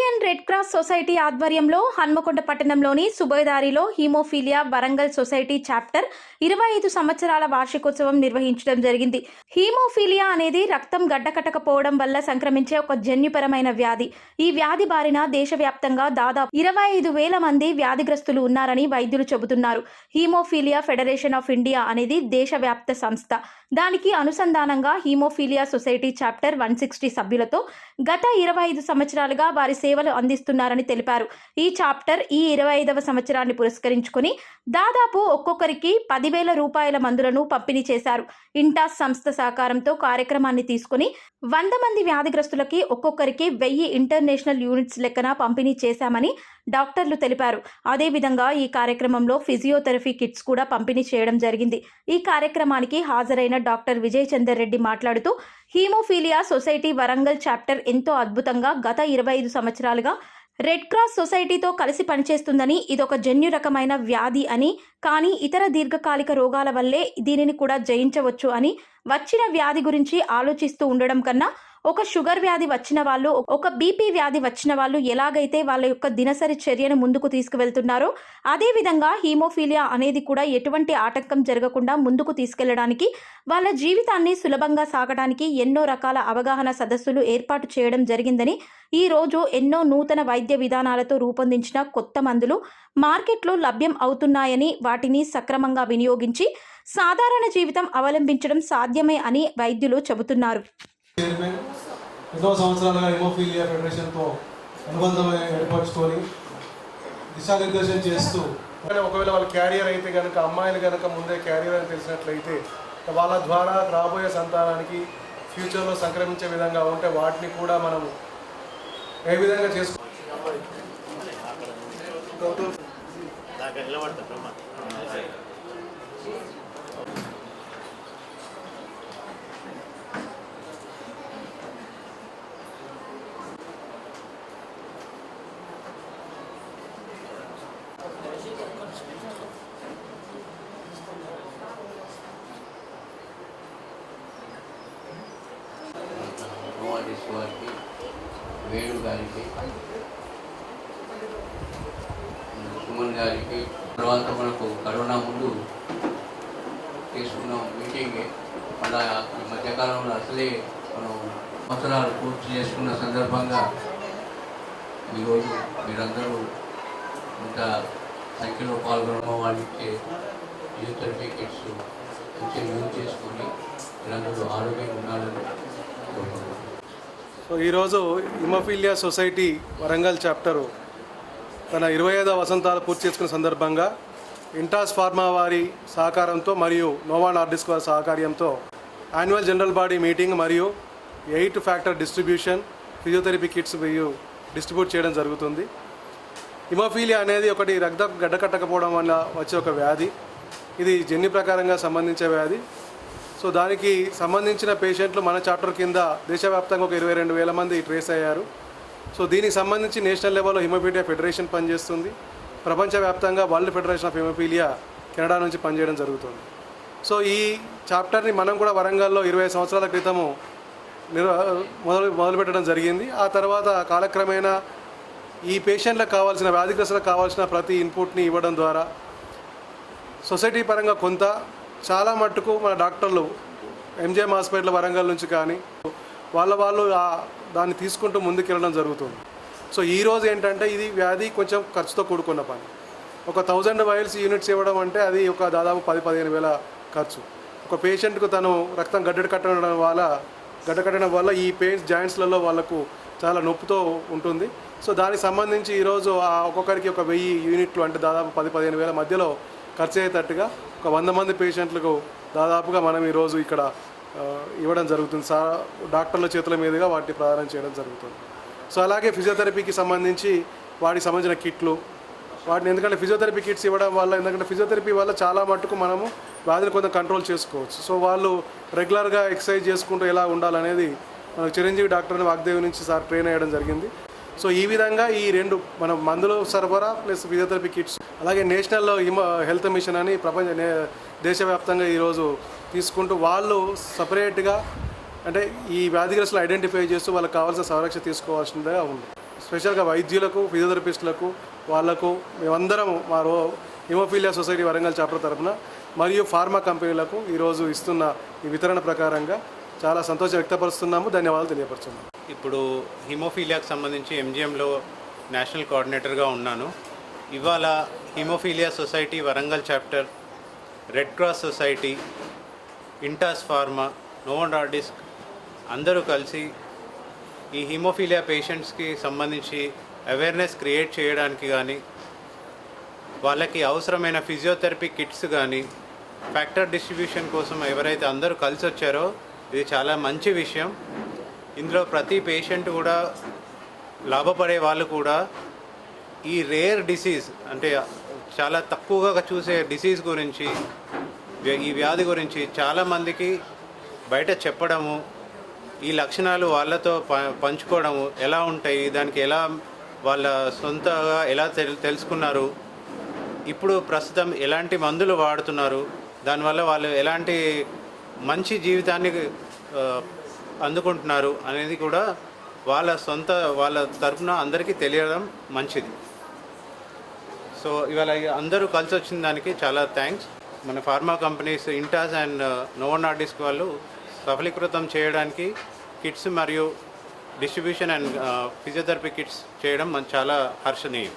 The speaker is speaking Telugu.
ఇండియన్ రెడ్ క్రాస్ సొసైటీ ఆధ్వర్యంలో హన్మకొండ పట్టణంలోని సుబేదారిలో హీమోఫీలియా వరంగల్ సొసైటీ చాప్టర్ 25 సంవత్సరాల వార్షికోత్సవం నిర్వహించడం జరిగింది. హీమోఫీలియా అనేది రక్తం గడ్డకట్టకపోవడం వల్ల సంక్రమించే ఒక జన్యుపరమైన వ్యాధి. ఈ వ్యాధి బారిన దేశవ్యాప్తంగా దాదాపు 25,000 మంది వ్యాధిగ్రస్తులు ఉన్నారని వైద్యులు చెబుతున్నారు. హీమోఫీలియా ఫెడరేషన్ ఆఫ్ ఇండియా అనేది దేశవ్యాప్త సంస్థ. దానికి అనుసంధానంగా హీమోఫీలియా సొసైటీ చాప్టర్ 160 సభ్యులతో గత 25 సంవత్సరాలుగా వారి సేవలు అందిస్తున్నారని తెలిపారు. ఈ చాప్టర్ ఈ 25వ సంవత్సరాన్ని పురస్కరించుకొని దాదాపు ఒక్కొక్కరికి 10,000 రూపాయల మందులను పంపిణీ చేశారు. ఇంటాస్ సంస్థ సహకారంతో కార్యక్రమాన్ని తీసుకుని 100 మంది వ్యాధిగ్రస్తులకి ఒక్కొక్కరికి 1000 ఇంటర్నేషనల్ యూనిట్స్ లెక్కన పంపిణీ చేశామని డాక్టర్లు తెలిపారు. అదేవిధంగా ఈ కార్యక్రమంలో ఫిజియోథెరపీ కిట్స్ కూడా పంపిణీ చేయడం జరిగింది. ఈ కార్యక్రమానికి హాజరైన డాక్టర్ విజయ్ చందర్ రెడ్డి మాట్లాడుతూ హీమోఫీలియా సొసైటీ వరంగల్ చాప్టర్ ఎంతో అద్భుతంగా గత 25 సంవత్సరాలుగా రెడ్ క్రాస్ సొసైటీతో కలిసి పనిచేస్తుందని, ఇదొక జన్యు రకమైన వ్యాధి అని, కానీ ఇతర దీర్ఘకాలిక రోగాల వల్లే దీనిని కూడా జయించవచ్చు అని, వచ్చిన వ్యాధి గురించి ఆలోచిస్తూ ఉండడం కన్నా ఒక షుగర్ వ్యాధి వచ్చిన వాళ్ళు, ఒక బీపీ వ్యాధి వచ్చిన వాళ్ళు ఎలాగైతే వాళ్ళ యొక్క దినసరి చర్యను ముందుకు తీసుకువెళ్తున్నారో అదేవిధంగా హీమోఫీలియా అనేది కూడా ఎటువంటి ఆటంకం జరగకుండా ముందుకు తీసుకెళ్లడానికి, వాళ్ళ జీవితాన్ని సులభంగా సాగడానికి ఎన్నో రకాల అవగాహన సదస్సులు ఏర్పాటు చేయడం జరిగిందని, ఈ రోజు ఎన్నో నూతన వైద్య విధానాలతో రూపొందించిన కొత్త మందులు మార్కెట్లో లభ్యం అవుతున్నాయని, వాటిని సక్రమంగా వినియోగించి సాధారణ జీవితం అవలంబించడం సాధ్యమే అని వైద్యులు చెబుతున్నారు. ఎన్నో సంవత్సరాలుగా హీమోఫీలియా ఫెడరేషన్తో అనుబంధం ఏర్పరచుకొని దిశానిర్దేశం చేస్తూ, ఒకవేళ వాళ్ళు క్యారియర్ అయితే కనుక, అమ్మాయిలు కనుక ముందే క్యారియర్ అని తెలిసినట్లయితే వాళ్ళ ద్వారా రాబోయే సంతానానికి ఫ్యూచర్లో సంక్రమించే విధంగా ఉంటే వాటిని కూడా మనం ఏ విధంగా చేసుకో వారికి వేణు గారికి, సుమన్ గారికి, తర్వాత మనకు కరోనా ముందు తీసుకున్న మీటింగే మళ్ళా ఈ మధ్యకాలంలో అసలే మనం సంవత్సరాలు పూర్తి చేసుకున్న సందర్భంగా ఈరోజు మీరందరూ ఇంత సంఖ్యలో పాల్గొనడం, వాళ్ళకి ఫిజియోథెరపీ కిట్స్ మంచిగా యూజ్ చేసుకొని మీరందరూ ఆరోగ్యంగా ఉండాలని కోరుకుంటున్నాను. సో ఈరోజు హీమోఫీలియా సొసైటీ వరంగల్ చాప్టరు తన 25వ వసంతాలు పూర్తి చేసుకున్న సందర్భంగా ఇంటాస్ ఫార్మా వారి సహకారంతో మరియు నోవా నార్డిస్క్ వారి సహకార్యంతో యాన్యువల్ జనరల్ బాడీ మీటింగ్ మరియు 8 factor distribution physiotherapy kits distribute చేయడం జరుగుతుంది. హిమోఫీలియా అనేది ఒకటి రక్తం గడ్డకట్టకపోవడం వల్ల వచ్చే ఒక వ్యాధి. ఇది జన్యు ప్రకారంగా సంబంధించే వ్యాధి. సో దానికి సంబంధించిన పేషెంట్లు మన చాప్టర్ కింద దేశవ్యాప్తంగా ఒక 22,000 మంది ట్రేస్ అయ్యారు. సో దీనికి సంబంధించి నేషనల్ లెవెల్లో హీమోఫీలియా ఫెడరేషన్ పనిచేస్తుంది. ప్రపంచవ్యాప్తంగా world federation of haemophilia Canada నుంచి పనిచేయడం జరుగుతుంది. సో ఈ చాప్టర్ని మనం కూడా వరంగల్లో 20 సంవత్సరాల క్రితము మొదలుపెట్టడం జరిగింది. ఆ తర్వాత కాలక్రమేణా ఈ పేషెంట్లకు కావాల్సిన, వ్యాధిగ్రస్తులకు కావాల్సిన ప్రతి ఇన్పుట్ని ఇవ్వడం ద్వారా సొసైటీ పరంగా కొంత చాలా మట్టుకు మన డాక్టర్లు ఎంజిఎం హాస్పిటల్ వరంగల్ నుంచి కానీ వాళ్ళు దాన్ని తీసుకుంటూ ముందుకెళ్ళడం జరుగుతుంది. సో ఈరోజు ఏంటంటే ఇది వ్యాధి కొంచెం ఖర్చుతో కూడుకున్న పని. ఒక 1000 వైల్స్ యూనిట్స్ ఇవ్వడం అంటే అది ఒక దాదాపు 10-15 వేల ఖర్చు. ఒక పేషెంట్కు తను రక్తం గడ్డకట్టడం వల్ల ఈ పెయిన్స్ జాయింట్స్లలో వాళ్ళకు చాలా నొప్పితో ఉంటుంది. సో దానికి సంబంధించి ఈరోజు ఒక్కొక్కరికి ఒక 1000 యూనిట్లు అంటే దాదాపు 10-15 వేల మధ్యలో ఖర్చు అయ్యేటట్టుగా ఒక 100 మంది పేషెంట్లకు దాదాపుగా మనం ఈరోజు ఇక్కడ ఇవ్వడం జరుగుతుంది. డాక్టర్ల చేతుల మీదుగా వాటిని ప్రదానం చేయడం జరుగుతుంది. సో అలాగే ఫిజియోథెరపీకి సంబంధించి వాటికి సంబంధించిన కిట్లు వాటిని, ఎందుకంటే ఫిజియోథెరపీ కిట్స్ ఇవ్వడం వల్ల, ఎందుకంటే ఫిజియోథెరపీ వల్ల చాలా మట్టుకు మనము వ్యాధిని కొంత కంట్రోల్ చేసుకోవచ్చు. సో వాళ్ళు రెగ్యులర్గా ఎక్సర్సైజ్ చేసుకుంటూ ఎలా ఉండాలనేది మనకు చిరంజీవి డాక్టర్ని వాగ్దేవి నుంచి సార్ ట్రైన్ అయ్యడం జరిగింది. సో ఈ విధంగా ఈ 2 మనం మందులు సరఫరా ప్లస్ ఫిజియోథెరపీ కిట్స్, అలాగే నేషనల్ హెల్త్ మిషన్ అని దేశవ్యాప్తంగా ఈరోజు తీసుకుంటూ వాళ్ళు సపరేట్గా అంటే ఈ వ్యాధిగ్రస్తులు ఐడెంటిఫై చేస్తూ వాళ్ళకి కావాల్సిన సంరక్షణ తీసుకోవాల్సిందిగా ఉంది. స్పెషల్గా వైద్యులకు, ఫిజియోథెరపిస్టులకు వాళ్లకు మేమందరం మా హిమోఫీలియా సొసైటీ వరంగల్ చాప్టర్ తరఫున మరియు ఫార్మా కంపెనీలకు ఈరోజు ఇస్తున్న ఈ వితరణ ప్రకారంగా చాలా సంతోషం వ్యక్తపరుస్తున్నాము. ధన్యవాదాలు తెలియపరుస్తున్నాము. ఇప్పుడు హిమోఫీలియాకు సంబంధించి ఎంజిఎంలో నేషనల్ కోఆర్డినేటర్గా ఉన్నాను. ఇవాళ haemophilia society Warangal chapter, red cross society, Intas pharma, novo Nordisk అందరూ కలిసి ఈ హిమోఫీలియా పేషెంట్స్కి సంబంధించి అవేర్నెస్ క్రియేట్ చేయడానికి కానీ, వాళ్ళకి అవసరమైన ఫిజియోథెరపీ కిట్స్ కానీ, ఫ్యాక్టర్ డిస్ట్రిబ్యూషన్ కోసం ఎవరైతే అందరూ కలిసి వచ్చారో ఇది చాలా మంచి విషయం. ఇందులో ప్రతి పేషెంట్ కూడా లాభపడే వాళ్ళు కూడా ఈ రేర్ డిసీజ్ అంటే చాలా తక్కువగా చూసే డిసీజ్ గురించి, ఈ వ్యాధి గురించి చాలామందికి బయట చెప్పడము, ఈ లక్షణాలు వాళ్ళతో పంచుకోవడము, ఎలా ఉంటాయి, దానికి ఎలా వాళ్ళ సొంతగా ఎలా తెలుసుకున్నారు, ఇప్పుడు ప్రస్తుతం ఎలాంటి మందులు వాడుతున్నారు, దానివల్ల వాళ్ళు ఎలాంటి మంచి జీవితాన్ని అందుకుంటున్నారు అనేది కూడా వాళ్ళ తరఫున అందరికీ తెలియడం మంచిది. సో ఇవాళ అందరూ కలిసి వచ్చిన దానికి చాలా థ్యాంక్స్. మన pharma companies Intas and novo Nordisk వాళ్ళు సఫలీకృతం చేయడానికి కిట్స్ మరియు డిస్ట్రిబ్యూషన్ అండ్ ఫిజియోథెరపీ కిట్స్ చేయడం చాలా హర్షణీయం.